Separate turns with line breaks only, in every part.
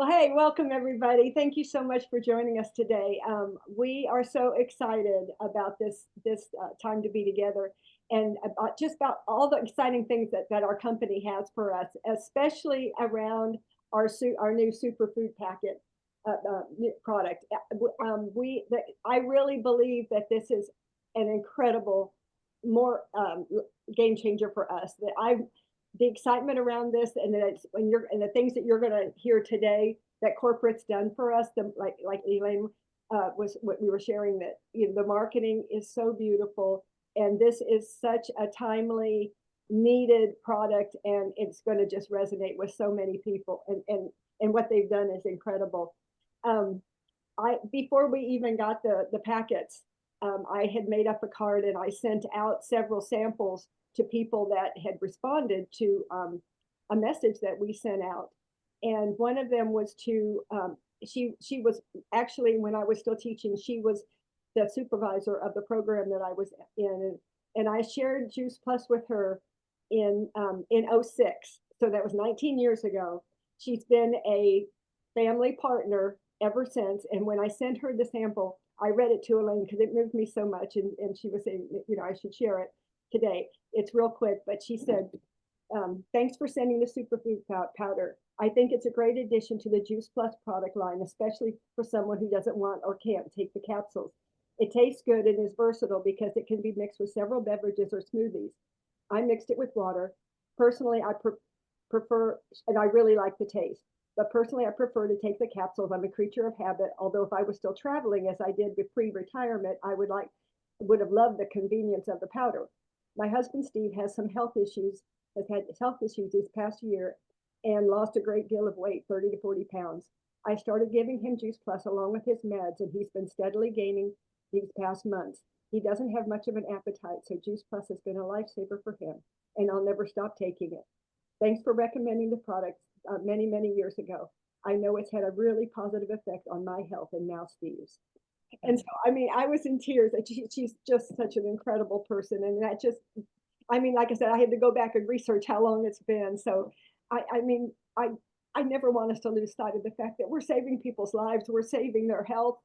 Well, hey, welcome everybody. Thank you so much for joining us today. We are so excited about this time to be together and about just about all the exciting things that our company has for us, especially around our new superfood packet product. I really believe that this is an incredible more game changer for us. That I The excitement around this and that it's when you're and the things that you're going to hear today that corporate's done for us, like Elaine was what we were sharing, that the marketing is so beautiful, and this is such a timely needed product, and it's going to just resonate with so many people, and what they've done is incredible. um, I Before we even got the packets, I had made up a card and I sent out several samples to people that had responded to a message that we sent out. And one of them was to she was actually, when I was still teaching, she was the supervisor of the program that I was in, and I shared Juice Plus with her in '06. So that was 19 years ago. She's been a family partner ever since. And when I sent her the sample, I read it to Elaine because it moved me so much. And she was saying, I should share it today. It's real quick, but she said, thanks for sending the superfood powder. I think it's a great addition to the Juice Plus product line, especially for someone who doesn't want or can't take the capsules. It tastes good and is versatile because it can be mixed with several beverages or smoothies. I mixed it with water. Personally, I prefer, and I really like the taste. But personally, I prefer to take the capsules. I'm a creature of habit. Although if I was still traveling as I did pre-retirement, would have loved the convenience of the powder. My husband Steve has had health issues this past year, and lost a great deal of weight, 30 to 40 pounds. I started giving him Juice Plus along with his meds, and he's been steadily gaining these past months. He doesn't have much of an appetite, so Juice Plus has been a lifesaver for him, and I'll never stop taking it. Thanks for recommending the product many, many years ago. I know it's had a really positive effect on my health and now Steve's. And so, I mean, I was in tears. She's just such an incredible person. And that just, I mean, like I said, I had to go back and research how long it's been. So, I mean, I never want us to lose sight of the fact that we're saving people's lives. We're saving their health.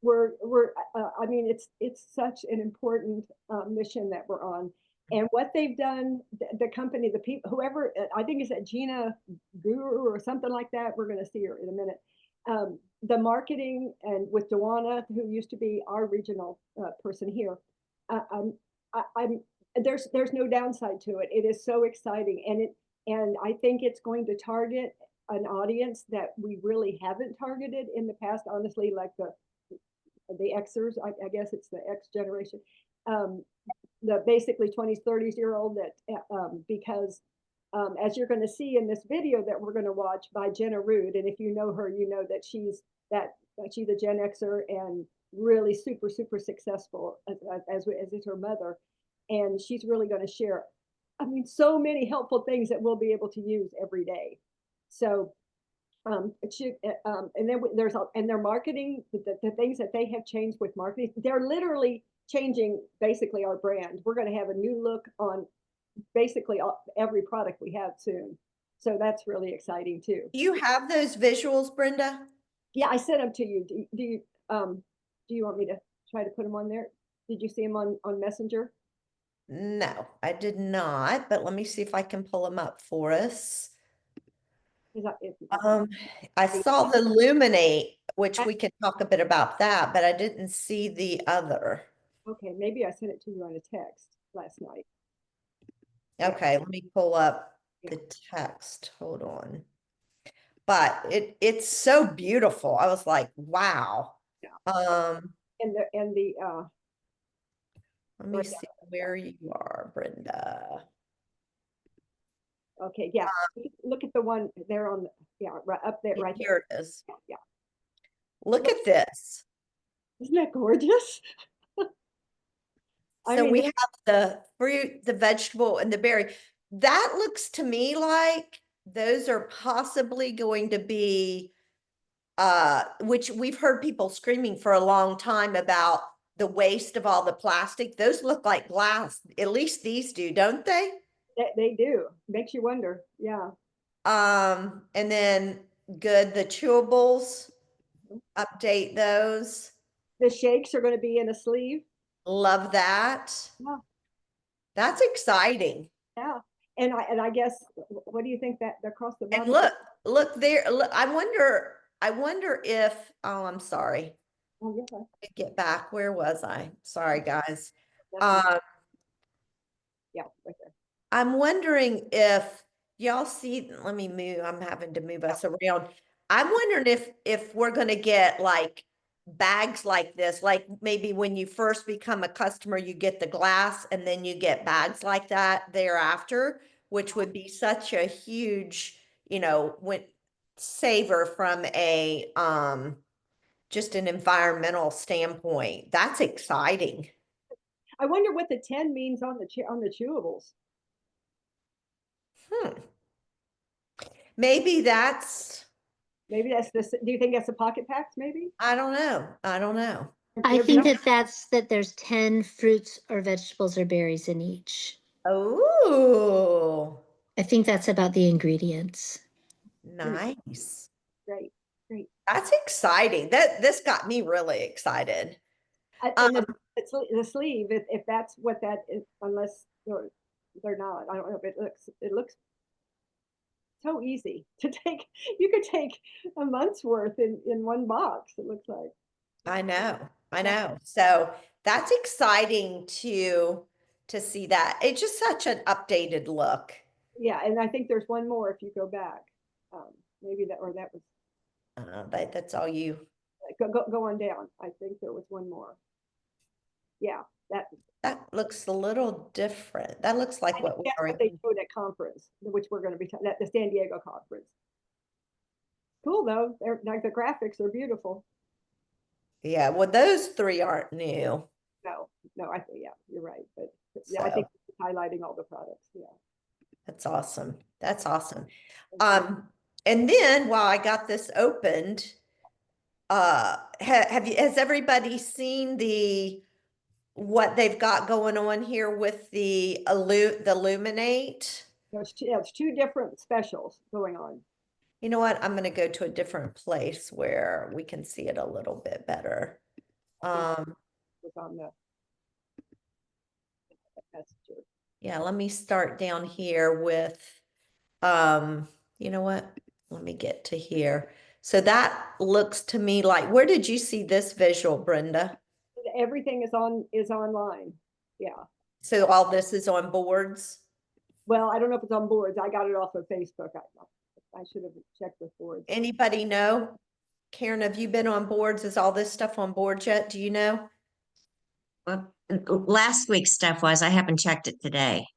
I mean, it's such an important mission that we're on. And what they've done, the company, the people, whoever, I think it's at Gina Guru or something like that. We're going to see her in a minute. The marketing, and with Dewana, who used to be our regional person here, uh, um, I'm there's no downside to it. It is so exciting, and I think it's going to target an audience that we really haven't targeted in the past. Honestly, like the Xers, I guess it's the X generation, um, the basically 20s, 30s-year-old, that because as you're going to see in this video that we're going to watch by Jenna Rude, and if you know her, you know that she's a Gen Xer and really super, super successful, as is her mother. And she's really going to share, I mean, so many helpful things that we'll be able to use every day. So and then their marketing, the things that they have changed with marketing, they're literally changing basically our brand. We're going to have a new look on basically every product we have soon. So that's really exciting too.
You have those visuals, Brenda?
Yeah, I sent them to you. Do you want me to try to put them on there? Did you see them on Messenger?
No, I did not, but let me see if I can pull them up for us.
Is that if
Um, I saw the Luminate, which we can talk a bit about that, but I didn't see the other.
Okay, maybe I sent it to you on a text last night.
Okay, let me pull up
Yeah.
the text. Hold on. But it's so beautiful. I was like, wow.
Yeah.
Um,
And the
Let me
right
see where you are, Brenda.
okay, yeah. Look at the one there on the, yeah, right up there, right there.
Here it is.
Yeah.
Look
Look,
at this.
isn't that gorgeous? I
So
mean,
we have the fruit, the vegetable, and the berry. That looks to me like those are possibly going to be, which we've heard people screaming for a long time about the waste of all the plastic. Those look like glass. At least these do, don't they?
they do. Makes you wonder. Yeah.
And then good. The chewables, update those.
The shakes are going to be in a sleeve.
Love that.
Yeah,
That's exciting.
yeah. And I guess, what do you think that across the
And
bottom?
look there. Look, I wonder if, oh, I'm sorry.
Oh, yeah,
Get back. Where was I? Sorry, guys.
that's me.
Um,
Yeah, right there.
I'm wondering if y'all see, let me move, I'm having to move us around. I'm wondering if we're gonna get like bags like this, like maybe when you first become a customer, you get the glass and then you get bags like that thereafter, which would be such a huge, when saver from a just an environmental standpoint. That's exciting.
I wonder what the 10 means on the chewables.
Hmm. Maybe that's,
Maybe that's the. Do you think that's the pocket packs? Maybe.
I don't know. I don't know.
I
They're
think
beautiful.
that there's 10 fruits or vegetables or berries in each.
Oh,
I think that's about the ingredients.
nice.
Great, great.
That's exciting. This got me really excited.
And
Um,
the sleeve, if that's what that is, unless they're not. I don't know, but it looks so easy to take. You could take a month's worth in one box. It looks like.
I know. I
Yeah.
know. So that's exciting to see that. It's just such an updated look.
Yeah, and I think there's one more if you go back. Maybe that was
That's all you.
go on down. I think there was one more. Yeah, that
That looks a little different. That looks
I
like
think
what we
that's what they
already.
showed at conference, which we're going to be at the San Diego conference. Cool though. They're like the graphics are beautiful.
Yeah, well, those three aren't new.
No, no, I think yeah, you're right. But yeah, I think
So
it's highlighting all the products. Yeah.
that's awesome. That's awesome.
Thank you.
And then while I got this opened, has everybody seen what they've got going on here with the Illuminate?
There's two different specials going on.
You know what? I'm gonna go to a different place where we can see it a little bit better.
I think
Um,
it was on the messenger.
yeah, let me start down here with, um, you know what? Let me get to here. So that looks to me like, where did you see this visual, Brenda?
Everything is online. Yeah.
So all this is on boards?
Well, I don't know if it's on boards. I got it off of Facebook. I should have checked with boards.
Anybody know? Karen, have you been on boards? Is all this stuff on boards yet? Do you know?
Well, last week's stuff was, I haven't checked it today.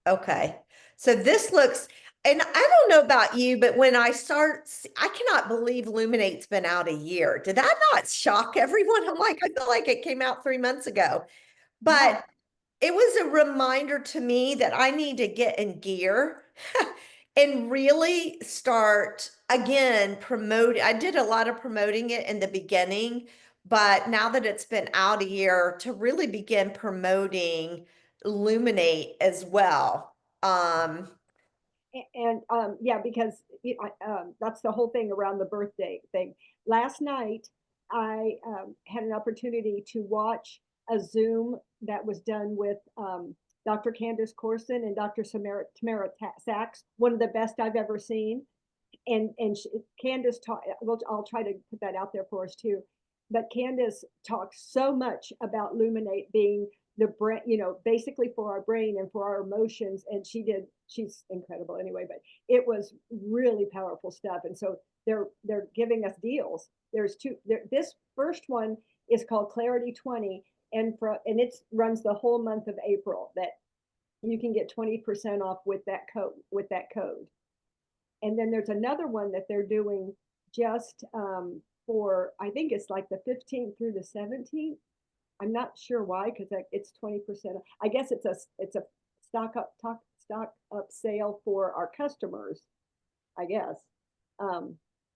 Okay. So this looks, and I don't know about you, but when I cannot believe Luminate's been out a year. Did that not shock everyone? I'm like, I feel like it came out 3 months ago. But it was a reminder to me that I need to get in gear and really start again promote. I did a lot of promoting it in the beginning, but now that it's been out a year, to really begin promoting Illuminate as well.
And yeah, because that's the whole thing around the birthday thing. Last night, I had an opportunity to watch a Zoom that was done with Dr. Candace Corson and Dr. Tamara Sachs, one of the best I've ever seen. And Candace taught. Well, I'll try to put that out there for us too. But Candace talks so much about Luminate being the brain, basically for our brain and for our emotions. And she's incredible anyway, but it was really powerful stuff. And so they're giving us deals. There's two, this first one is called Clarity 20. And it runs the whole month of April, that you can get 20% off with that code. And then there's another one that they're doing just for, I think it's like the 15th through the 17th. I'm not sure why, because it's 20%. I guess it's a stock up sale for our customers, I guess.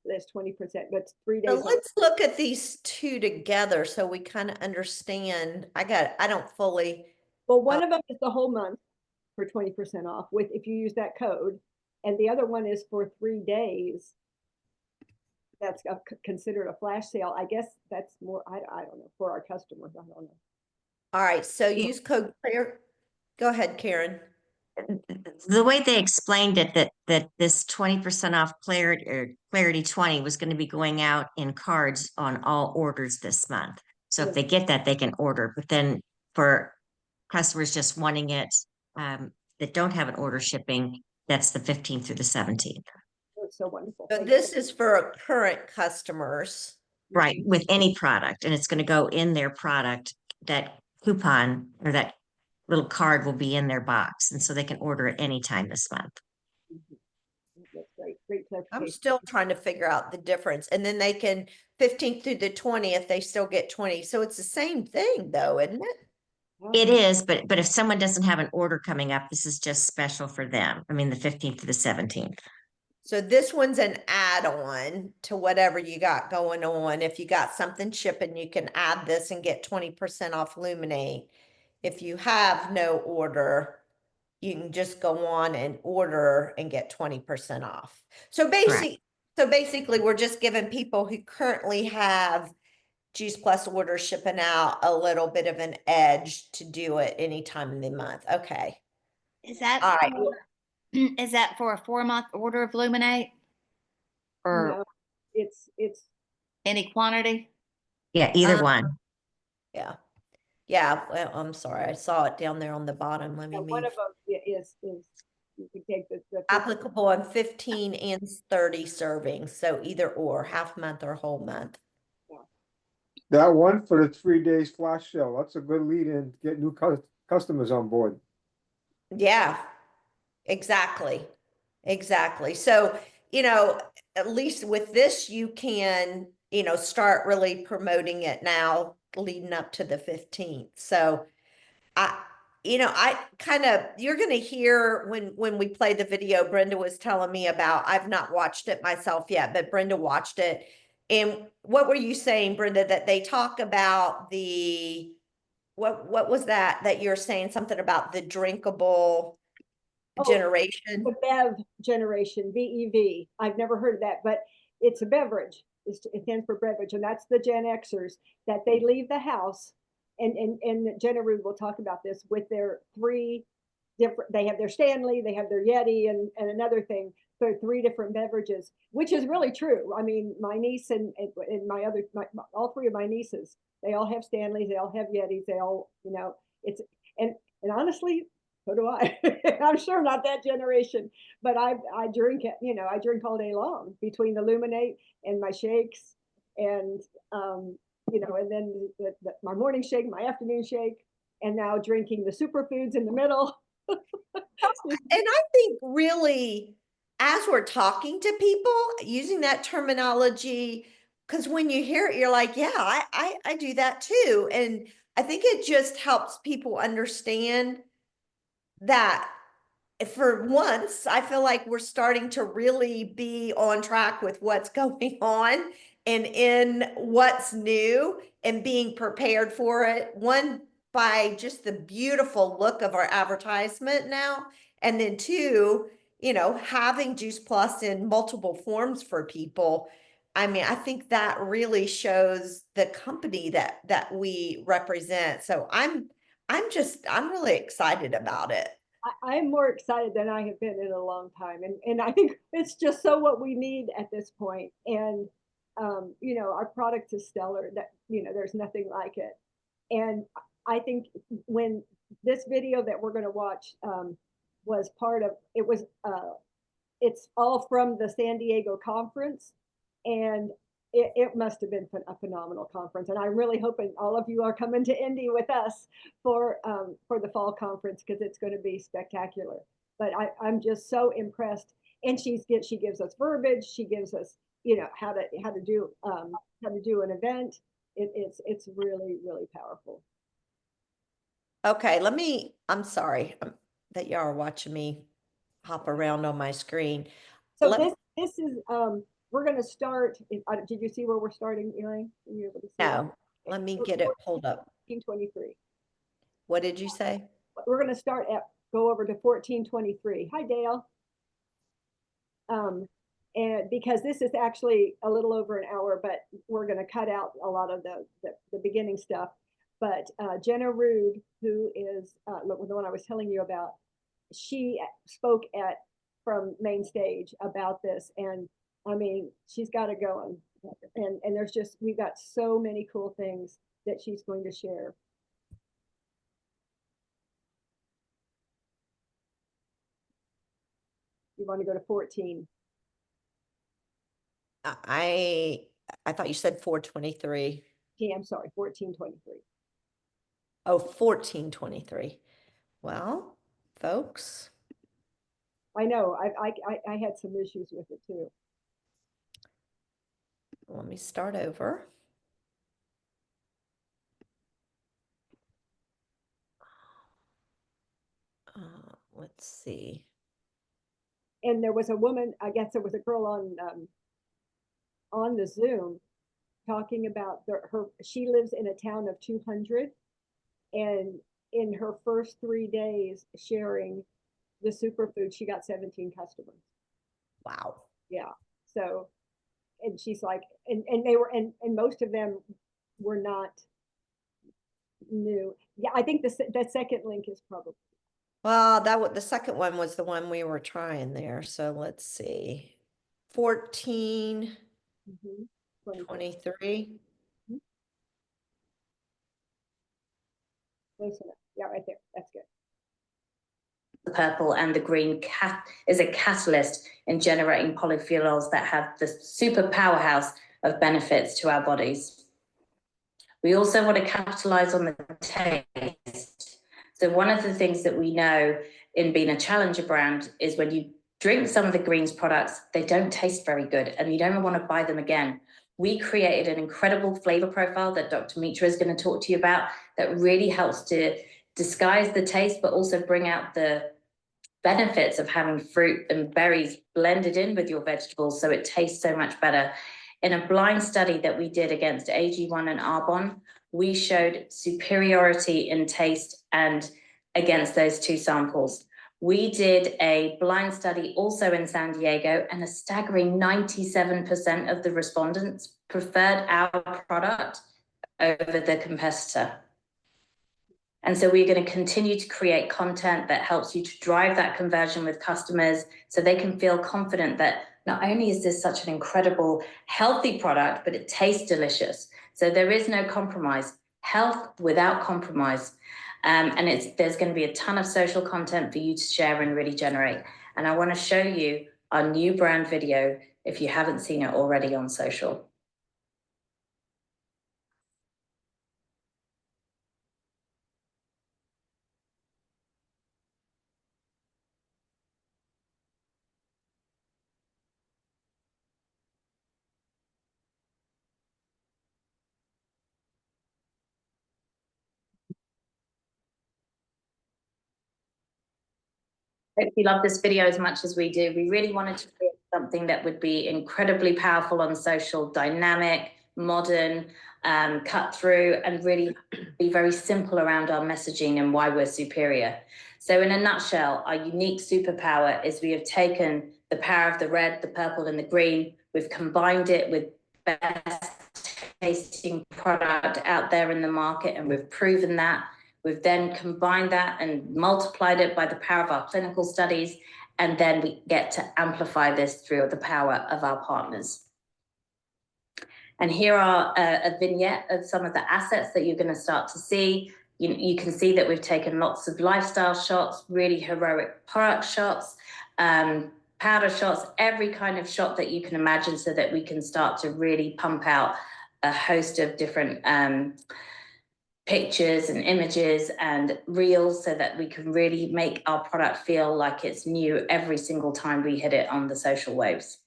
That's 20%, but it's 3 days.
So let's look at these two together so we kind of understand. I don't fully.
Well, one of them is the whole month for 20% off if you use that code. And the other one is for 3 days. that's considered a flash sale. I guess that's more, I don't know, for our customers, I don't know.
All right, so
Yeah.
use code CLARE. Go ahead, Karen.
The way they explained it, that this 20% off Clarity 20 was going to be going out in cards on all orders this month. So if they get that, they can order. But then for customers just wanting it, that don't have an order shipping, that's the 15th through the 17th.
It's so wonderful.
So
Thank
this is for current customers.
Right, with any product, and it's going to go in their product. That coupon or that little card will be in their box, and so they can order at any time this month.
you. That's great, great
I'm
clarification.
still trying to figure out the difference. And then they can 15th through the 20th, they still get 20. So it's the same thing though, isn't it?
It is, but if someone doesn't have an order coming up, this is just special for them. I mean, the 15th to the 17th.
So this one's an add-on to whatever you got going on. If you got something shipping, you can add this and get 20% off Luminate. If you have no order, you can just go on and order and get 20% off. So basically we're just giving people who currently have Juice Plus orders shipping out a little bit of an edge to do it any time in the month. Okay.
Is that
All right.
is that for a 4-month order of Luminate? Or
No, it's
any quantity?
Yeah, either one.
Yeah. Yeah. Well, I'm sorry. I saw it down there on the bottom. Let me
one
move.
of them is you can take the
Applicable on 15 and 30 servings. So either or, half month or whole month.
That one for the 3 days flash sale, that's a good lead in, to get new customers on board.
Yeah, exactly. Exactly. So, you know, at least with this, you can, you know, start really promoting it now leading up to the 15th. So I kind of, you're going to hear when we play the video, Brenda was telling me about, I've not watched it myself yet, but Brenda watched it. And what were you saying, Brenda, that they talk about what was that you're saying something about the drinkable generation?
the Bev generation, BEV. I've never heard of that, but it's a beverage. It stands for beverage, and that's the Gen Xers that they leave the house. And Jenna Rude will talk about this with their 3 different. They have their Stanley, they have their Yeti, and another thing. So 3 different beverages, which is really true. I mean, my niece and all 3 of my nieces, they all have Stanleys, they all have Yetis, they all, you know, it's and honestly, so do I. I'm sure not that generation, but I drink it. You know, I drink all day long between the Luminate and my shakes, and you know, and then my morning shake, my afternoon shake, and now drinking the superfoods in the middle.
And I think really, as we're talking to people using that terminology, because when you hear it, you're like, yeah, I do that too. And I think it just helps people understand that for once, I feel like we're starting to really be on track with what's going on and in what's new and being prepared for it. One, by just the beautiful look of our advertisement now. And then 2, you know, having Juice Plus in multiple forms for people. I mean, I think that really shows the company that we represent. So I'm really excited about it.
I'm more excited than I have been in a long time, and I think it's just so what we need at this point. And you know, our product is stellar. That, you know, there's nothing like it. And I think when this video that we're going to watch was part of it, was it's all from the San Diego conference, and it must have been a phenomenal conference. And I'm really hoping all of you are coming to Indy with us for the fall conference, because it's going to be spectacular. But I'm just so impressed. And she gives us verbiage. She gives us, you know, how to do an event. It's really, really powerful.
Okay, I'm sorry that y'all are watching me hop around on my screen.
So this is we're going to start. Did you see where we're starting, Elaine? Were you able to see
No, let me get it pulled up.
1423.
What did you say?
We're going to start go over to 1423. Hi, Dale. And because this is actually a little over an hour, but we're going to cut out a lot of the beginning stuff. But Jenna Rude, who is the one I was telling you about, she spoke from main stage about this, and I mean, she's got it going, and there's just, we've got so many cool things that she's going to share. You want to go to 14?
I thought you said 423.
Yeah, I'm sorry, 1423.
Oh, 1423. Well, folks,
I know, I had some issues with it too.
let me start over. Let's see.
And there was a woman, I guess there was a girl on the Zoom talking about she lives in a town of 200, and in her first 3 days sharing the superfood, she got 17 customers.
Wow.
Yeah. So, and she's like, and they were, and most of them were not new. Yeah, I think the second link is probably.
Well, the second one was the one we were trying there. So let's see. 14, 23.
Close enough. Yeah, right there. That's good.
The purple and the green is a catalyst in generating polyphenols that have the super powerhouse of benefits to our bodies. We also want to capitalize on the taste. So one of the things that we know in being a challenger brand is when you drink some of the greens products, they don't taste very good and you don't want to buy them again. We created an incredible flavor profile that Dr. Mitra is going to talk to you about that really helps to disguise the taste, but also bring out the benefits of having fruit and berries blended in with your vegetables so it tastes so much better. In a blind study that we did against AG1 and Arbonne, we showed superiority in taste and against those two samples. We did a blind study also in San Diego, and a staggering 97% of the respondents preferred our product over the competitor. And so we're going to continue to create content that helps you to drive that conversion with customers so they can feel confident that not only is this such an incredible, healthy product, but it tastes delicious. So there is no compromise, health without compromise. And there's going to be a ton of social content for you to share and really generate. And I want to show you our new brand video if you haven't seen it already on social. Hope you love this video as much as we do. We really wanted to create something that would be incredibly powerful on social, dynamic, modern, cut through, and really be very simple around our messaging and why we're superior. So in a nutshell, our unique superpower is we have taken the power of the red, the purple, and the green. We've combined it with best tasting product out there in the market, and we've proven that. We've then combined that and multiplied it by the power of our clinical studies, and then we get to amplify this through the power of our partners. And here are a vignette of some of the assets that you're going to start to see. You can see that we've taken lots of lifestyle shots, really heroic product shots, powder shots, every kind of shot that you can imagine, so that we can start to really pump out a host of different pictures and images and reels, so that we can really make our product feel like it's new every single time we hit it on the social waves.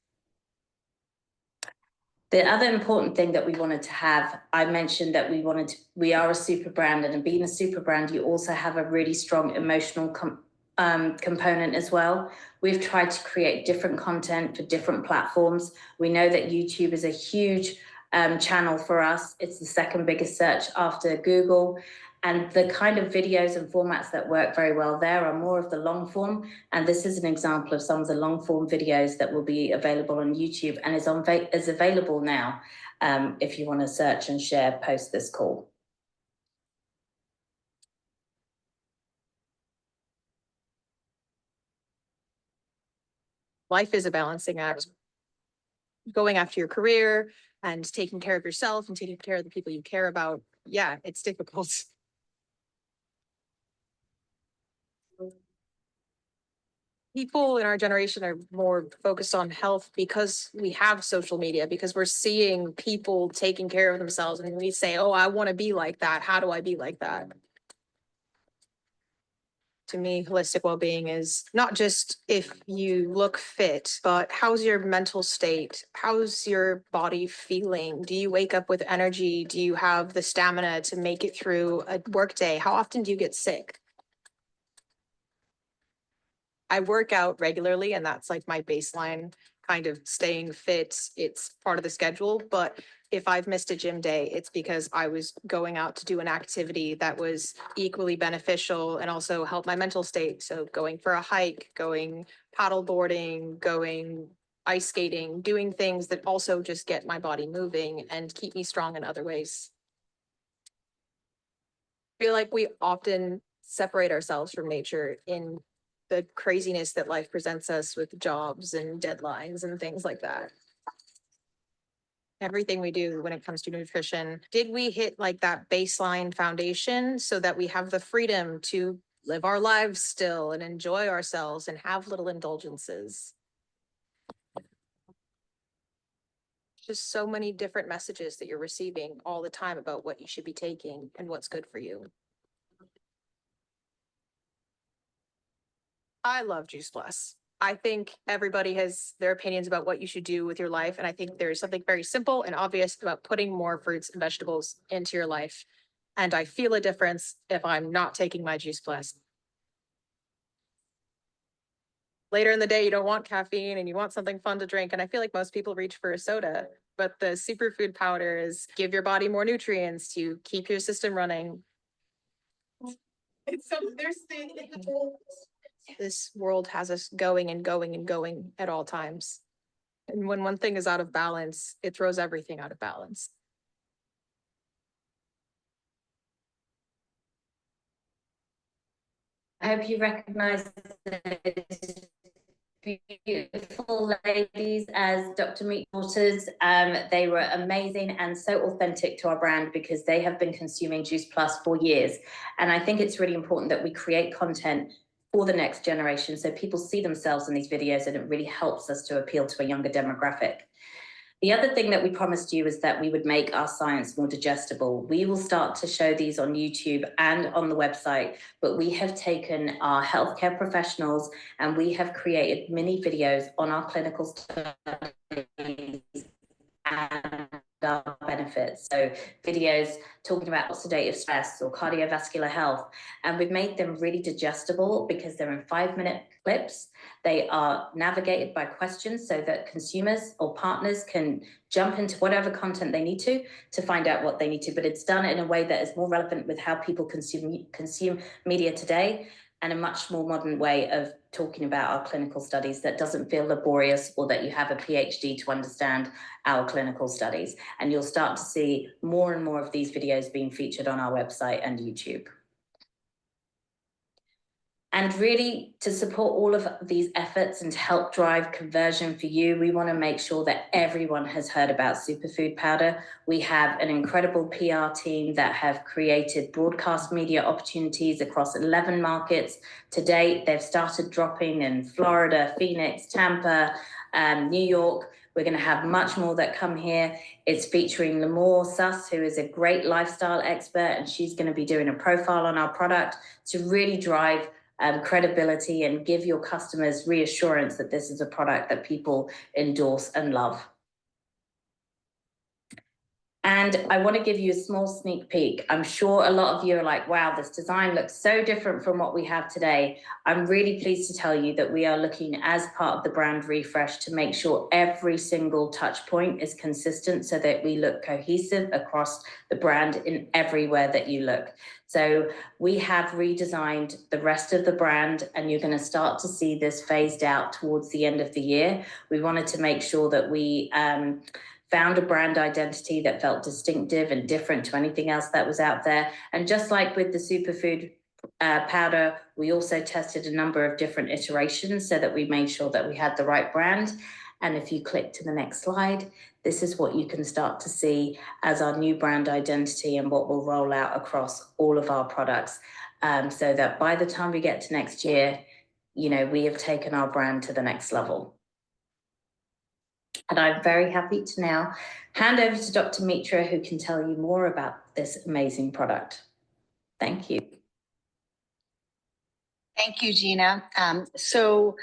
The other important thing that we wanted to have, I mentioned that we are a super brand, and being a super brand, you also have a really strong emotional component as well. We've tried to create different content for different platforms. We know that YouTube is a huge channel for us. It's the second biggest search after Google. And the kind of videos and formats that work very well there are more of the long form. And this is an example of some of the long form videos that will be available on YouTube and is available now if you want to search and share post this call.
Life is a balancing act. Going after your career and taking care of yourself and taking care of the people you care about. Yeah, it's difficult. People in our generation are more focused on health because we have social media, because we're seeing people taking care of themselves and we say, oh, I want to be like that. How do I be like that? To me, holistic well-being is not just if you look fit, but how's your mental state? How's your body feeling? Do you wake up with energy? Do you have the stamina to make it through a workday? How often do you get sick? I work out regularly and that's like my baseline kind of staying fit. It's part of the schedule, but if I've missed a gym day, it's because I was going out to do an activity that was equally beneficial and also help my mental state. So going for a hike, going paddle boarding, going ice skating, doing things that also just get my body moving and keep me strong in other ways. I feel like we often separate ourselves from nature in the craziness that life presents us with jobs and deadlines and things like that. Everything we do when it comes to nutrition, did we hit like that baseline foundation so that we have the freedom to live our lives still and enjoy ourselves and have little indulgences? Just so many different messages that you're receiving all the time about what you should be taking and what's good for you. I love Juice Plus. I think everybody has their opinions about what you should do with your life. And I think there's something very simple and obvious about putting more fruits and vegetables into your life. And I feel a difference if I'm not taking my Juice Plus. Later in the day, you don't want caffeine and you want something fun to drink. And I feel like most people reach for a soda, but the superfood powder is give your body more nutrients to keep your system running. It's so this world has us going and going and going at all times. And when one thing is out of balance, it throws everything out of balance.
I hope you recognize those beautiful ladies as Dr. Meat Waters. They were amazing and so authentic to our brand because they have been consuming Juice Plus for years. And I think it's really important that we create content for the next generation so people see themselves in these videos and it really helps us to appeal to a younger demographic. The other thing that we promised you is that we would make our science more digestible. We will start to show these on YouTube and on the website, but we have taken our healthcare professionals and we have created mini videos on our clinical studies and our benefits. So videos talking about oxidative stress or cardiovascular health. And we've made them really digestible because they're in 5-minute clips. They are navigated by questions so that consumers or partners can jump into whatever content they need to find out what they need to, but it's done in a way that is more relevant with how people consume media today and a much more modern way of talking about our clinical studies that doesn't feel laborious or that you have a PhD to understand our clinical studies. And you'll start to see more and more of these videos being featured on our website and YouTube. And really, to support all of these efforts and to help drive conversion for you, we want to make sure that everyone has heard about Superfood Powder. We have an incredible PR team that have created broadcast media opportunities across 11 markets. To date, they've started dropping in Florida, Phoenix, Tampa, New York. We're going to have much more that come here. It's featuring Lamore Suss, who is a great lifestyle expert, and she's going to be doing a profile on our product to really drive credibility and give your customers reassurance that this is a product that people endorse and love. And I want to give you a small sneak peek. I'm sure a lot of you are like, wow, this design looks so different from what we have today. I'm really pleased to tell you that we are looking, as part of the brand refresh, to make sure every single touch point is consistent so that we look cohesive across the brand in everywhere that you look. So we have redesigned the rest of the brand, and you're going to start to see this phased out towards the end of the year. We wanted to make sure that we found a brand identity that felt distinctive and different to anything else that was out there. And just like with the Superfood powder, we also tested a number of different iterations so that we made sure that we had the right brand. And if you click to the next slide, this is what you can start to see as our new brand identity and what will roll out across all of our products. So that by the time we get to next year, you know, we have taken our brand to the next level. And I'm very happy to now hand over to Dr. Mitra, who can tell you more about this amazing product. Thank you.
Thank you, Gina. So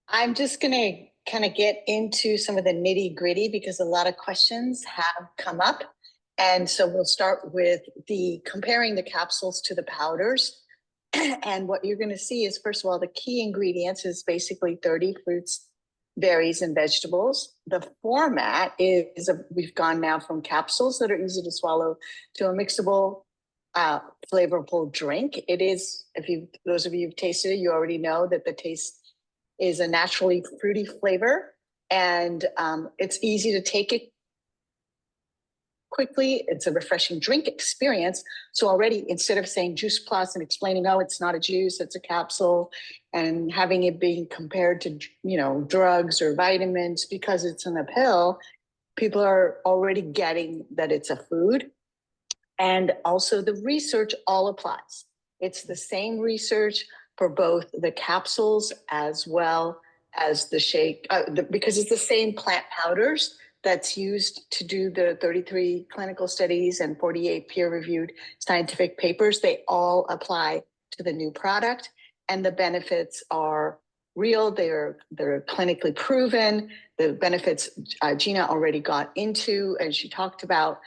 I'm just going to kind of get into some of the nitty gritty because a lot of questions have come up. And so we'll start with comparing the capsules to the powders. And what you're going to see is, first of all, the key ingredients is basically 30 fruits, berries, and vegetables. The format is we've gone now from capsules that are easy to swallow to a mixable, flavorful drink. It is, those of you who've tasted it, you already know that the taste is a naturally fruity flavor, and it's easy to take it quickly. It's a refreshing drink experience. So already, instead of saying Juice Plus and explaining, oh, it's not a juice, it's a capsule, and having it being compared to, you know, drugs or vitamins because it's in a pill, people are already getting that it's a food. And also the research all applies. It's the same research for both the capsules as well as the shake, because it's the same plant powders that's used to do the 33 clinical studies and 48 peer-reviewed scientific papers. They all apply to the new product, and the benefits are real. They're clinically proven. The benefits Gina already got into, and she talked about,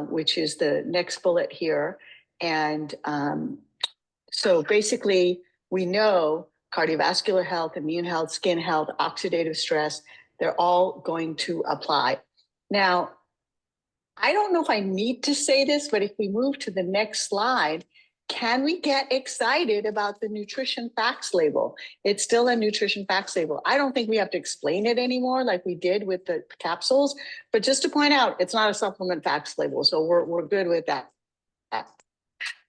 which is the next bullet here. And so basically, we know cardiovascular health, immune health, skin health, oxidative stress, they're all going to apply. Now, I don't know if I need to say this, but if we move to the next slide, can we get excited about the nutrition facts label? It's still a nutrition facts label. I don't think we have to explain it anymore like we did with the capsules, but just to point out, it's not a supplement facts label, so we're good with that.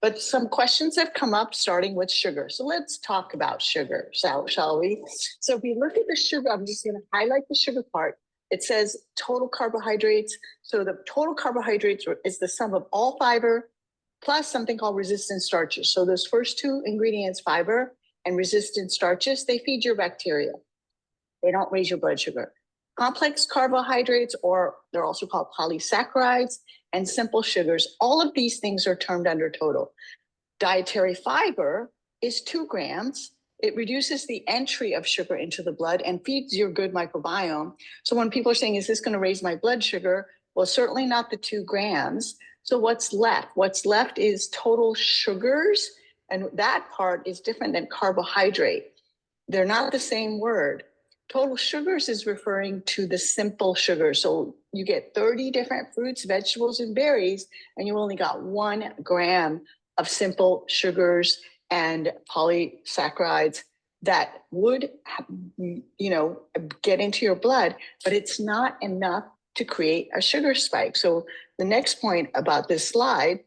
But some questions have come up starting with sugar. So let's talk about sugar, shall we? So if we look at the sugar, I'm just going to highlight the sugar part. It says total carbohydrates. So the total carbohydrates is the sum of all fiber plus something called resistant starches. So those first two ingredients, fiber and resistant starches, they feed your bacteria. They don't raise your blood sugar. Complex carbohydrates, or they're also called polysaccharides, and simple sugars, all of these things are termed under total. Dietary fiber is 2 grams. It reduces the entry of sugar into the blood and feeds your good microbiome. So when people are saying, is this going to raise my blood sugar? Well, certainly not the 2 grams. So what's left? What's left is total sugars, and that part is different than carbohydrate. They're not the same word. Total sugars is referring to the simple sugar. So you get 30 different fruits, vegetables, and berries, and you only got 1 gram of simple sugars and polysaccharides that would, you know, get into your blood, but it's not enough to create a sugar spike. So the next point about this slide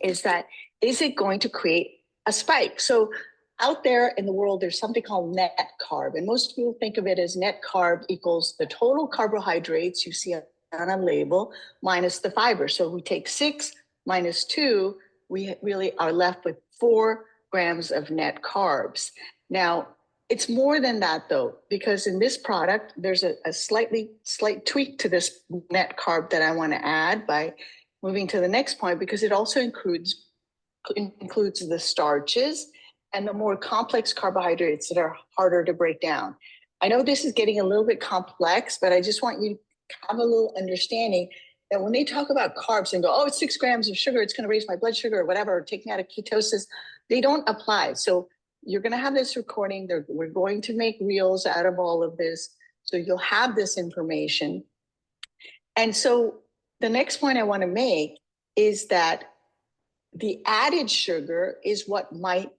is that, is it going to create a spike? So out there in the world, there's something called net carb, and most people think of it as net carb equals the total carbohydrates you see on a label minus the fiber. So we take 6 minus 2, we really are left with 4 grams of net carbs. Now, it's more than that though, because in this product, there's a slight tweak to this net carb that I want to add by moving to the next point, because it also includes the starches and the more complex carbohydrates that are harder to break down. I know this is getting a little bit complex, but I just want you to have a little understanding. that when they talk about carbs and go, oh, it's 6 grams of sugar, it's going to raise my blood sugar or whatever, or take me out of ketosis, they don't apply. So you're going to have this recording. We're going to make reels out of all of this. So you'll have this information. And so the next point I want to make is that the added sugar is what might,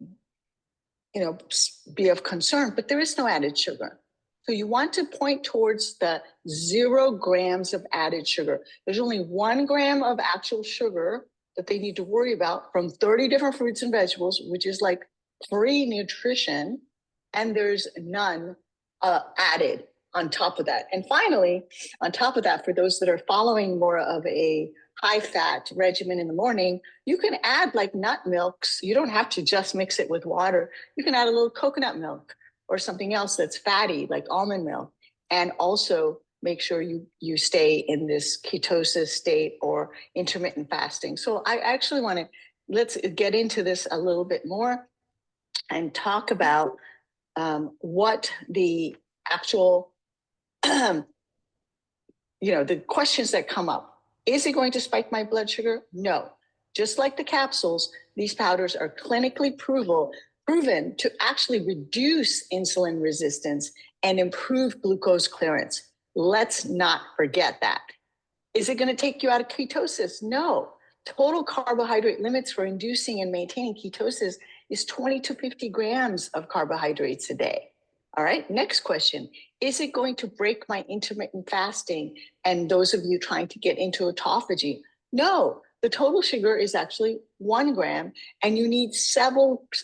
be of concern, but there is no added sugar. So you want to point towards the 0 grams of added sugar. There's only 1 gram of actual sugar that they need to worry about from 30 different fruits and vegetables, which is like free nutrition, and there's none added on top of that. And finally, on top of that, for those that are following more of a high fat regimen in the morning, you can add like nut milks. You don't have to just mix it with water. You can add a little coconut milk or something else that's fatty, like almond milk, and also make sure you stay in this ketosis state or intermittent fasting. So I actually want to, let's get into this a little bit more and talk about what the actual, the questions that come up. Is it going to spike my blood sugar? No. Just like the capsules, these powders are clinically proven to actually reduce insulin resistance and improve glucose clearance. Let's not forget that. Is it going to take you out of ketosis? No. Total carbohydrate limits for inducing and maintaining ketosis is 20 to 50 grams of carbohydrates a day. All right, next question. Is it going to break my intermittent fasting and those of you trying to get into autophagy? No, the total sugar is actually 1 gram, and you need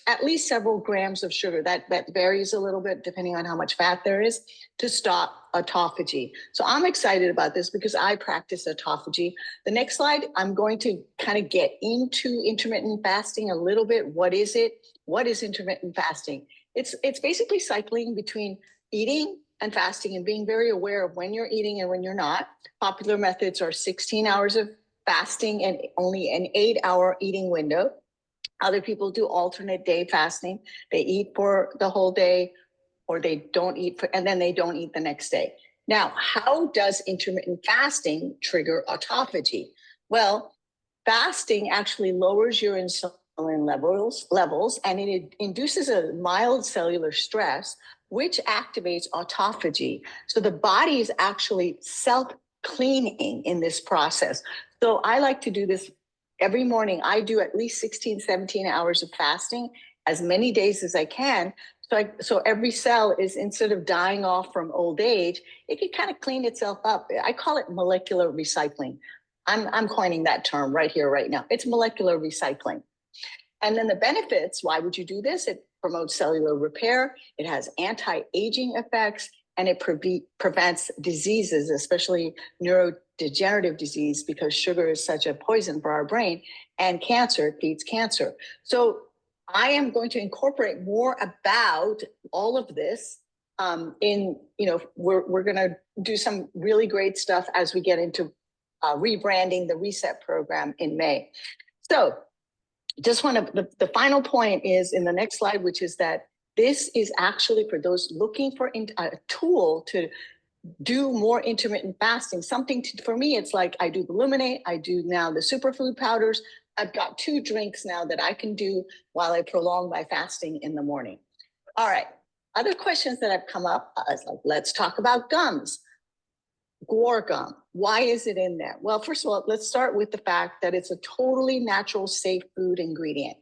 at least several grams of sugar. That varies a little bit depending on how much fat there is to stop autophagy. So I'm excited about this because I practice autophagy. The next slide, I'm going to kind of get into intermittent fasting a little bit. What is it? What is intermittent fasting? It's basically cycling between eating and fasting and being very aware of when you're eating and when you're not. Popular methods are 16 hours of fasting and only an 8-hour eating window. Other people do alternate day fasting. They eat for the whole day or they don't eat and then they don't eat the next day. Now, how does intermittent fasting trigger autophagy? Well, fasting actually lowers your insulin levels, and it induces a mild cellular stress, which activates autophagy. So the body is actually self-cleaning in this process. So I like to do this every morning. I do at least 16, 17 hours of fasting, as many days as I can. So every cell is, instead of dying off from old age, it can kind of clean itself up. I call it molecular recycling. I'm coining that term right here, right now. It's molecular recycling. And then the benefits, why would you do this? It promotes cellular repair, it has anti-aging effects, and it prevents diseases, especially neurodegenerative disease, because sugar is such a poison for our brain, and cancer, it feeds cancer. So I am going to incorporate more about all of this we're going to do some really great stuff as we get into rebranding the Reset program in May. So just the final point is in the next slide, which is that this is actually for those looking for a tool to do more intermittent fasting. For me, it's like I do the Luminate, I do now the Superfood powders. I've got 2 drinks now that I can do while I prolong my fasting in the morning. All right, other questions that have come up is like, let's talk about gums. Guar gum, why is it in there? Well, first of all, let's start with the fact that it's a totally natural, safe food ingredient.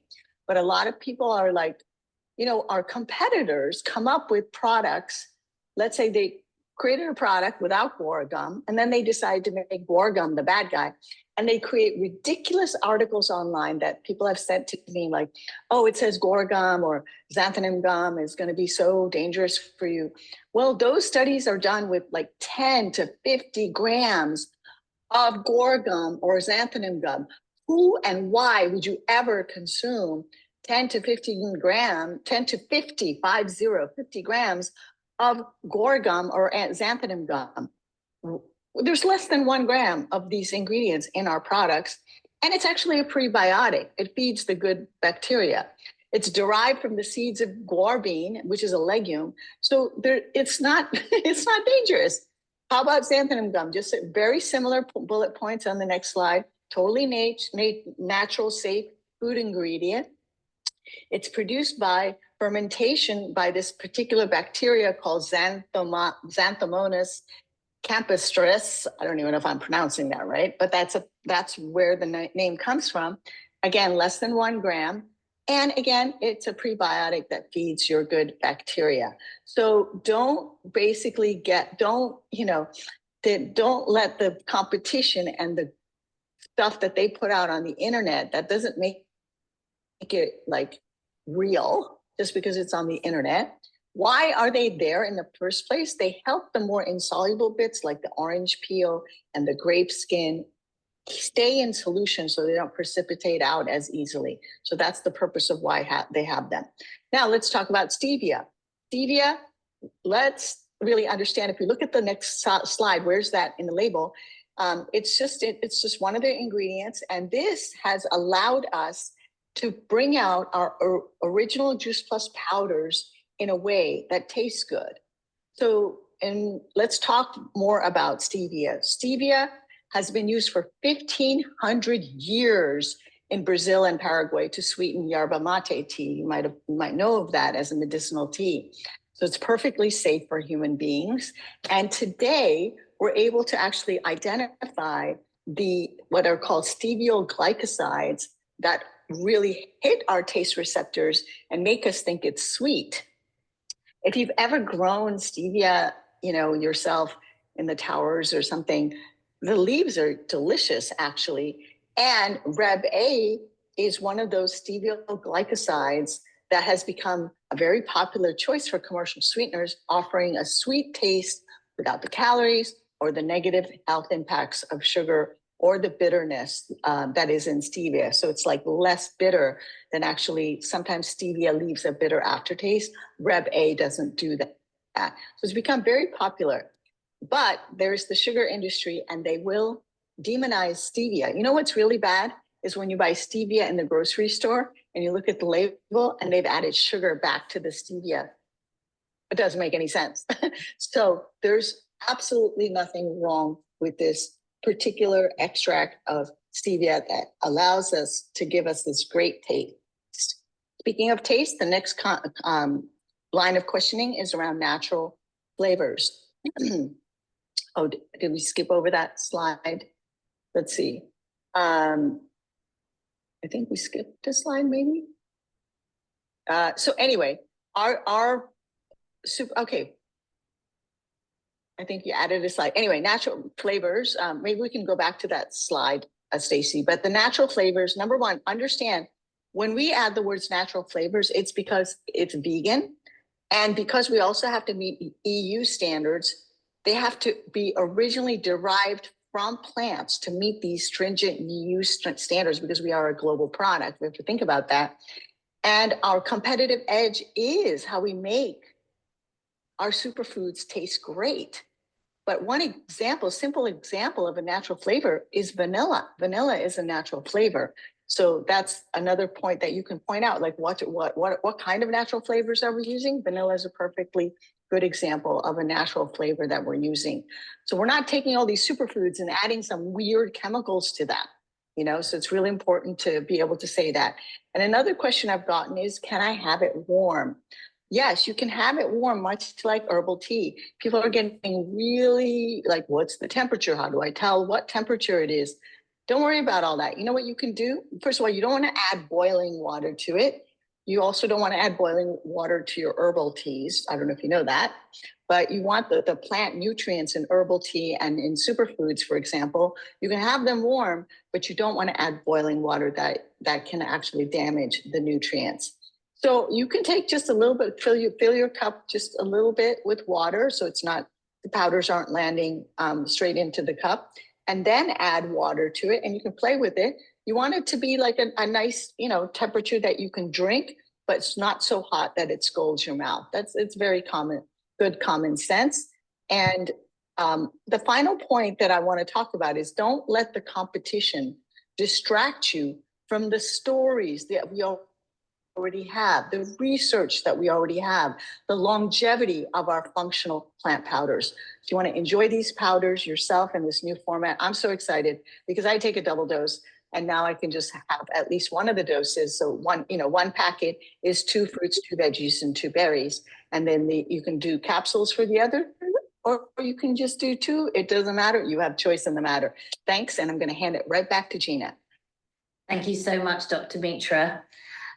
But a lot of people are like, our competitors come up with products. Let's say they created a product without guar gum, and then they decide to make guar gum the bad guy. And they create ridiculous articles online that people have sent to me like, oh, it says guar gum or xanthanim gum is going to be so dangerous for you. Well, those studies are done with like 10 to 50 grams of guar gum or xanthanim gum. Who and why would you ever consume 10 to 50 grams of guar gum or xanthanim gum? There's less than 1 gram of these ingredients in our products, and it's actually a prebiotic. It feeds the good bacteria. It's derived from the seeds of guar bean, which is a legume. So it's not dangerous. How about xanthan gum? Just very similar bullet points on the next slide. Totally natural, safe food ingredient. It's produced by fermentation by this particular bacteria called Xanthomonas campestris. I don't even know if I'm pronouncing that right, but that's where the name comes from. Again, less than 1 gram. And again, it's a prebiotic that feeds your good bacteria. So don't let the competition and the stuff that they put out on the internet that doesn't make it like real just because it's on the internet. Why are they there in the first place? They help the more insoluble bits like the orange peel and the grape skin stay in solution so they don't precipitate out as easily. So that's the purpose of why they have them. Now let's talk about stevia. Stevia, let's really understand. If you look at the next slide, where's that in the label? It's just one of the ingredients, and this has allowed us to bring out our original Juice Plus powders in a way that tastes good. So, and let's talk more about stevia. Stevia has been used for 1,500 years in Brazil and Paraguay to sweeten yerba mate tea. You might know of that as a medicinal tea. So it's perfectly safe for human beings. And today we're able to actually identify what are called steviol glycosides that really hit our taste receptors and make us think it's sweet. If you've ever grown stevia, yourself in the towers or something, the leaves are delicious actually. And Reb A is one of those steviol glycosides that has become a very popular choice for commercial sweeteners, offering a sweet taste without the calories or the negative health impacts of sugar or the bitterness that is in stevia. So it's like less bitter than actually, sometimes stevia leaves a bitter aftertaste. Reb A doesn't do that. So it's become very popular. But there's the sugar industry and they will demonize stevia. You know what's really bad is when you buy stevia in the grocery store and you look at the label and they've added sugar back to the stevia. It doesn't make any sense. So there's absolutely nothing wrong with this particular extract of stevia that allows us to give us this great taste. Speaking of taste, the next line of questioning is around natural flavors. Oh, did we skip over that slide? Let's see. I think we skipped a slide maybe. So anyway, okay. I think you added a slide. Anyway, natural flavors. Maybe we can go back to that slide, Stacy. But the natural flavors, number one, understand when we add the words natural flavors, it's because it's vegan. And because we also have to meet EU standards, they have to be originally derived from plants to meet these stringent EU standards because we are a global product. We have to think about that. And our competitive edge is how we make our superfoods taste great. But one example, simple example of a natural flavor is vanilla. Vanilla is a natural flavor. So that's another point that you can point out, like what kind of natural flavors are we using? Vanilla is a perfectly good example of a natural flavor that we're using. So we're not taking all these superfoods and adding some weird chemicals to that, so it's really important to be able to say that. And another question I've gotten is, can I have it warm? Yes, you can have it warm, much like herbal tea. People are getting really like, what's the temperature? How do I tell what temperature it is? Don't worry about all that. You know what you can do? First of all, you don't want to add boiling water to it. You also don't want to add boiling water to your herbal teas. I don't know if you know that, but you want the plant nutrients in herbal tea and in superfoods, for example. You can have them warm, but you don't want to add boiling water that can actually damage the nutrients. So you can take just a little bit, fill your cup just a little bit with water, so it's not, the powders aren't landing straight into the cup, and then add water to it, and you can play with it. You want it to be like a nice, temperature that you can drink, but it's not so hot that it scalds your mouth. It's very good common sense. And the final point that I want to talk about is, don't let the competition distract you from the stories that we already have, the research that we already have, the longevity of our functional plant powders. If you want to enjoy these powders yourself in this new format, I'm so excited because I take a double dose and now I can just have at least one of the doses. So one packet is 2 fruits, 2 veggies, and 2 berries. And then you can do capsules for the other, or you can just do 2. It doesn't matter. You have choice in the matter. Thanks. And I'm going to hand it right back to Gina.
Thank you so much, Dr. Mitra.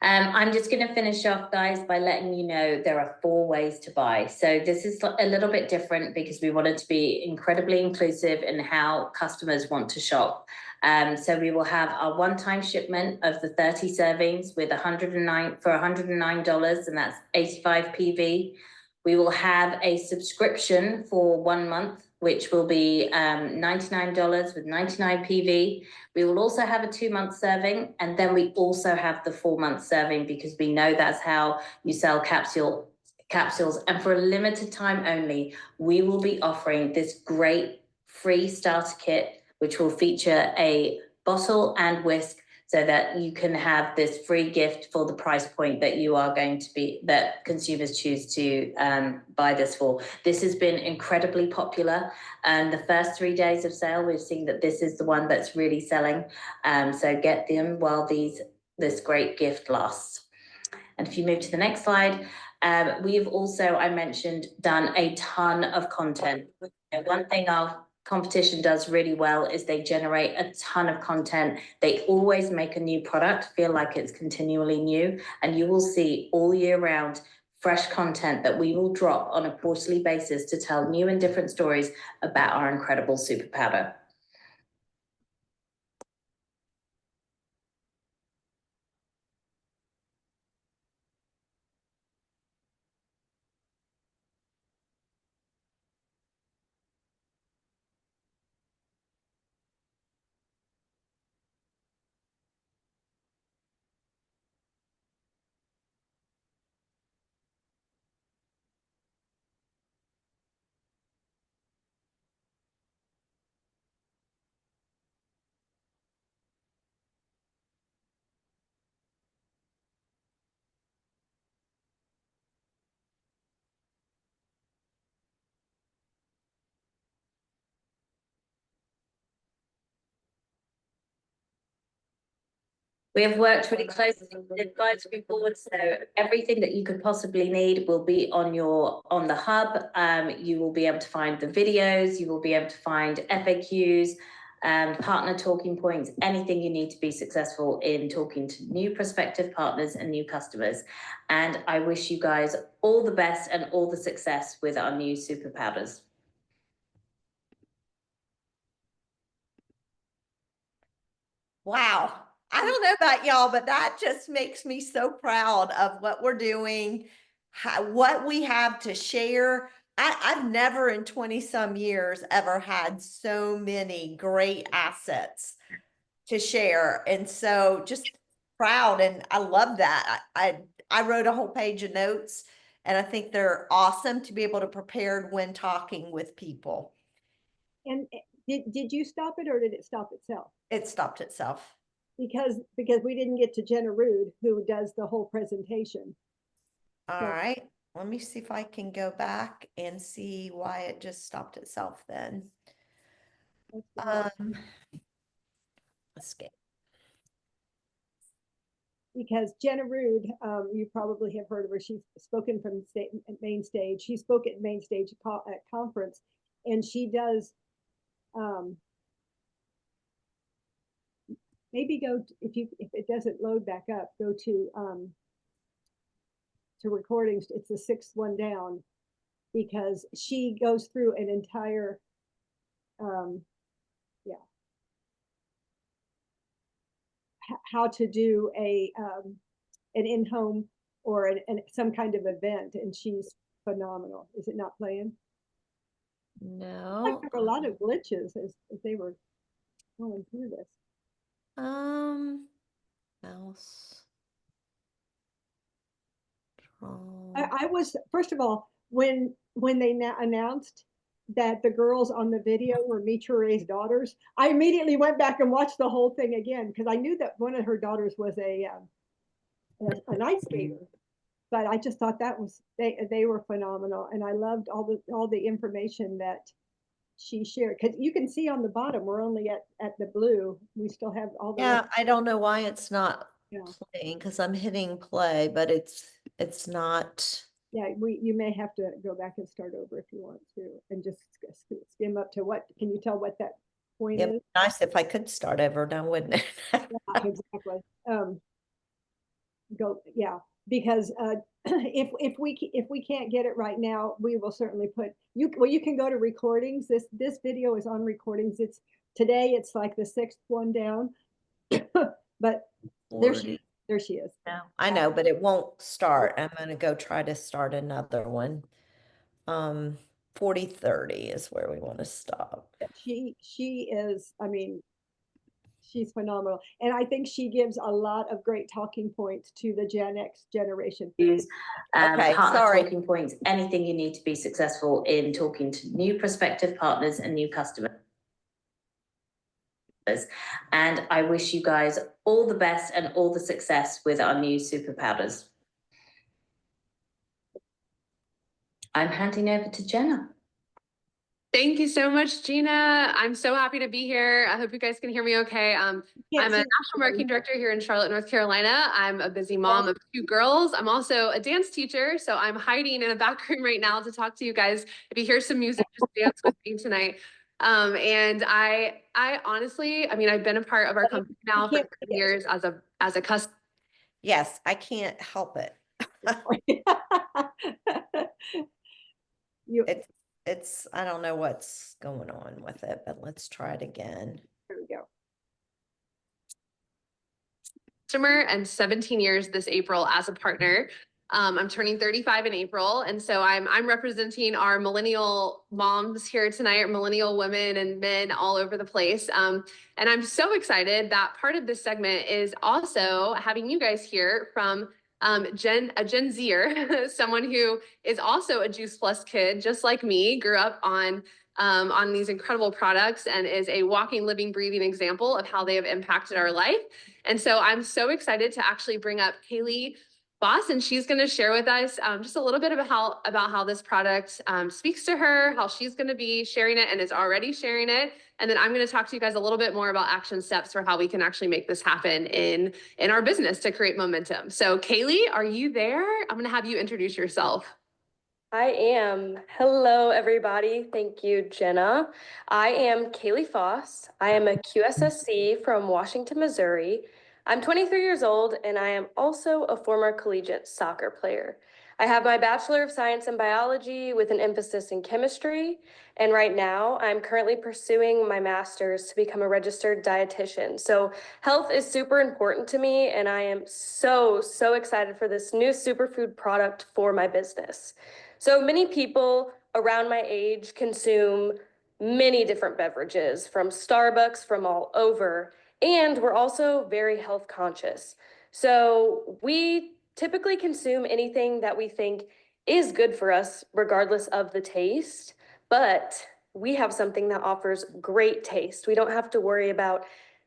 I'm just going to finish off, guys, by letting you know there are 4 ways to buy. So this is a little bit different because we wanted to be incredibly inclusive in how customers want to shop. So we will have our one-time shipment of the 30 servings with $109, and that's 85 PV. We will have a subscription for 1 month, which will be $99 with 99 PV. We will also have a 2-month serving, and then we also have the 4-month serving because we know that's how you sell capsules. And for a limited time only, we will be offering this great free starter kit, which will feature a bottle and whisk, so that you can have this free gift for the price point that you are going to be, that consumers choose to buy this for. This has been incredibly popular. The first 3 days of sale, we've seen that this is the one that's really selling. So get them while this great gift lasts. And if you move to the next slide, we've also, I mentioned, done a ton of content. And one thing our competition does really well is they generate a ton of content. They always make a new product feel like it's continually new, and you will see all year round fresh content that we will drop on a quarterly basis to tell new and different stories about our incredible super powder. We have worked really closely with advisory boards, so everything that you could possibly need will be on the hub. You will be able to find the videos, you will be able to find FAQs, partner talking points, anything you need to be successful in talking to new prospective partners and new customers. And I wish you guys all the best and all the success with our new super powders.
Wow. I don't know about y'all, but that just makes me so proud of what we're doing, what we have to share. I've never in 20 some years ever had so many great assets to share. And so just proud. And I love that. I wrote a whole page of notes, and I think they're awesome to be able to prepare when talking with people.
And did you stop it, or did it stop itself?
It stopped itself.
Because we didn't get to Jenna Rude, who does the whole presentation.
All right, let me see if I can go back and see why it just stopped itself then. Escape.
Because Jenna Rude, you probably have heard of her. She's spoken from main stage. She spoke at main stage at conference, and she does. Maybe go if it doesn't load back up, go to recordings. It's the 6th one down, because she goes through an entire how to do an in-home or some kind of event, and she's phenomenal. Is it not playing?
No.
Like there were a lot of glitches as they were going through this.
Mouse.
I was, first of all, when they announced that the girls on the video were Mitra Ray's daughters, I immediately went back and watched the whole thing again, because I knew that one of her daughters was a an ice skater. But I just thought that was, they were phenomenal. And I loved all the information that she shared. Cause you can see on the bottom, we're only at the blue. We still have all the.
Yeah, I don't know why it's not
Yeah.
playing because I'm hitting play, but it's not.
Yeah, you may have to go back and start over if you want to, and just skim up to what, can you tell what that point
It'd
is?
be nice if I could start over now, wouldn't it?
Yeah, exactly. Yeah, because if we can't get it right now, we will certainly put you. Well, you can go to recordings. This video is on recordings. Today. It's like the sixth one down, but there she is.
No, I know, but it won't start. I'm gonna go try to start another one. 40-30 is where we want to stop.
She is. I mean, she's phenomenal. And I think she gives a lot of great talking points to the Gen X generation.
Use
Okay,
partner
sorry.
talking points, anything you need to be successful in talking to new prospective partners and new customers. And I wish you guys all the best and all the success with our new super powders. I'm handing over to Jenna.
Thank you so much, Gina. I'm so happy to be here. I hope you guys can hear me okay. I'm a national marketing director here in Charlotte, North Carolina. I'm a busy mom of 2 girls. I'm also a dance teacher, so I'm hiding in a back room right now to talk to you guys. If you hear some music, just dance with me tonight. And I honestly, I mean, I've been a part of our company now for 10 years as a customer.
Yes, I can't help it. It's I don't know what's going on with it, but let's try it again.
There we go.
Customer and 17 years this April as a partner. I'm turning 35 in April, and so I'm representing our millennial moms here tonight, millennial women and men all over the place. And I'm so excited that part of this segment is also having you guys hear from a Gen Zer, someone who is also a Juice Plus kid, just like me, grew up on these incredible products and is a walking, living, breathing example of how they have impacted our life. And so I'm so excited to actually bring up Kaylee Boss, and she's going to share with us just a little bit about how this product speaks to her, how she's going to be sharing it and is already sharing it. And then I'm going to talk to you guys a little bit more about action steps for how we can actually make this happen in our business to create momentum. So Kaylee, are you there? I'm going to have you introduce yourself.
I am. Hello, everybody. Thank you, Jenna. I am Kaylee Foss. I am a QSSC from Washington, Missouri. I'm 23 years old, and I am also a former collegiate soccer player. I have my Bachelor of Science in Biology with an emphasis in chemistry, and right now I'm currently pursuing my master's to become a registered dietitian. So health is super important to me, and I am so excited for this new superfood product for my business. So many people around my age consume many different beverages from Starbucks, from all over, and we're also very health conscious. So we typically consume anything that we think is good for us, regardless of the taste, but we have something that offers great taste. We don't have to worry about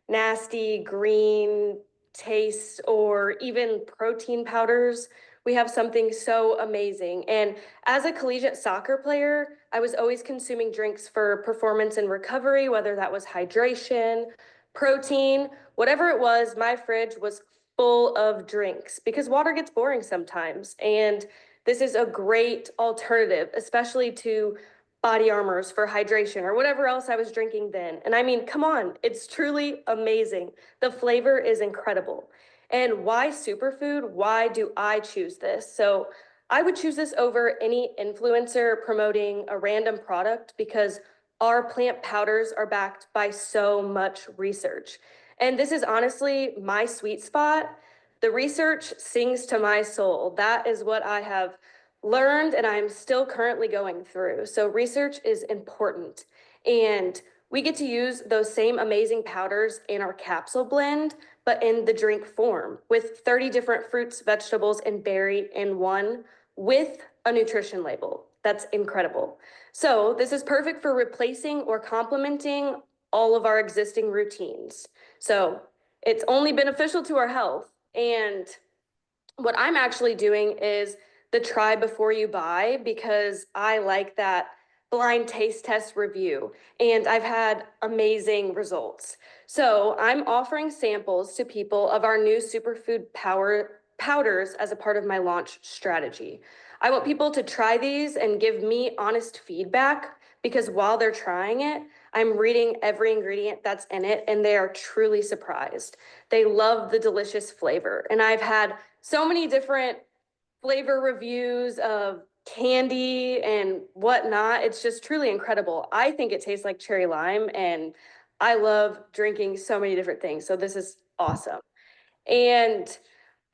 nasty green taste or even protein powders. We have something so amazing. And as a collegiate soccer player, I was always consuming drinks for performance and recovery, whether that was hydration, protein, whatever it was. My fridge was full of drinks because water gets boring sometimes. And this is a great alternative, especially to body armors for hydration or whatever else I was drinking then. And I mean, come on, it's truly amazing. The flavor is incredible. And why superfood? Why do I choose this? So I would choose this over any influencer promoting a random product because our plant powders are backed by so much research. And this is honestly my sweet spot. The research sings to my soul. That is what I have learned and I'm still currently going through. So research is important. And we get to use those same amazing powders in our capsule blend, but in the drink form with 30 different fruits, vegetables, and berry in one with a nutrition label. That's incredible. So this is perfect for replacing or complementing all of our existing routines. So it's only beneficial to our health. And what I'm actually doing is the try before you buy, because I like that blind taste test review, and I've had amazing results. So I'm offering samples to people of our new superfood powders as a part of my launch strategy. I want people to try these and give me honest feedback, because while they're trying it, I'm reading every ingredient that's in it, and they are truly surprised. They love the delicious flavor. And I've had so many different flavor reviews of candy and whatnot. It's just truly incredible. I think it tastes like cherry lime, and I love drinking so many different things. So this is awesome. And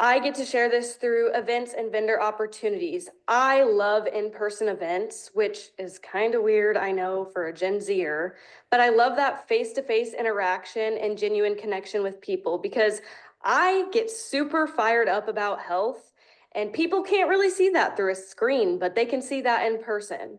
I get to share this through events and vendor opportunities. I love in-person events, which is kind of weird, I know, for a Gen Zer, but I love that face-to-face interaction and genuine connection with people, because I get super fired up about health, and people can't really see that through a screen, but they can see that in person.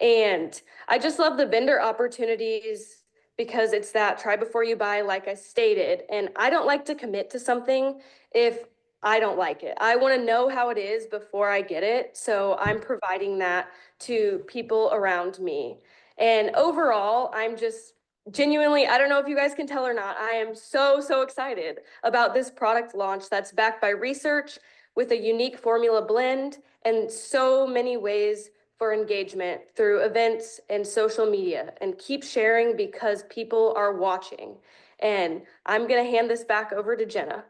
And I just love the vendor opportunities, because it's that try before you buy, like I stated. And I don't like to commit to something if I don't like it. I want to know how it is before I get it. So I'm providing that to people around me. And overall, I'm just genuinely, I don't know if you guys can tell or not, I am so excited about this product launch that's backed by research, with a unique formula blend, and so many ways for engagement through events and social media. And keep sharing, because people are watching. And I'm going to hand this back over to Jenna.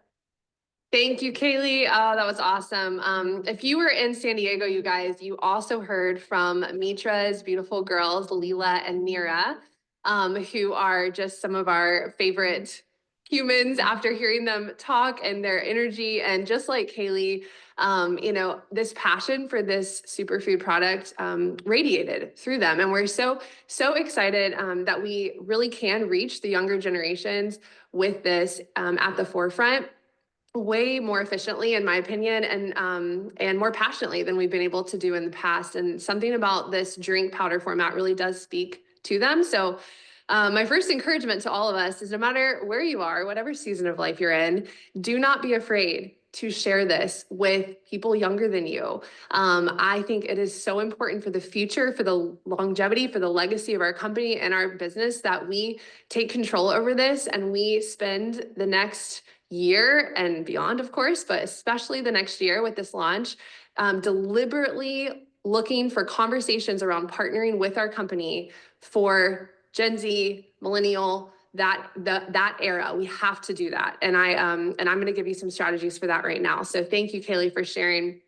Thank you, Kaylee. That was awesome. If you were in San Diego, you guys, you also heard from Mitra's beautiful girls, Leela and Nira, who are just some of our favorite humans after hearing them talk, and their energy. And just like Kaylee, this passion for this superfood product radiated through them. And we're so excited that we really can reach the younger generations with this at the forefront, way more efficiently, in my opinion, and more passionately than we've been able to do in the past. And something about this drink powder format really does speak to them. So my first encouragement to all of us is, no matter where you are, whatever season of life you're in, do not be afraid to share this with people younger than you. I think it is so important for the future, for the longevity, for the legacy of our company and our business, that we take control over this, and we spend the next year and beyond, of course, but especially the next year with this launch, deliberately looking for conversations around partnering with our company for Gen Z, millennial, that era. We have to do that. And I'm going to give you some strategies for that right now. So thank you, Kaylee, for sharing.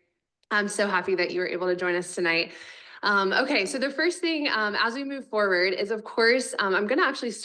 I'm so happy that you were able to join us tonight. Okay, so the first thing as we move forward is, of course, I'm going to actually start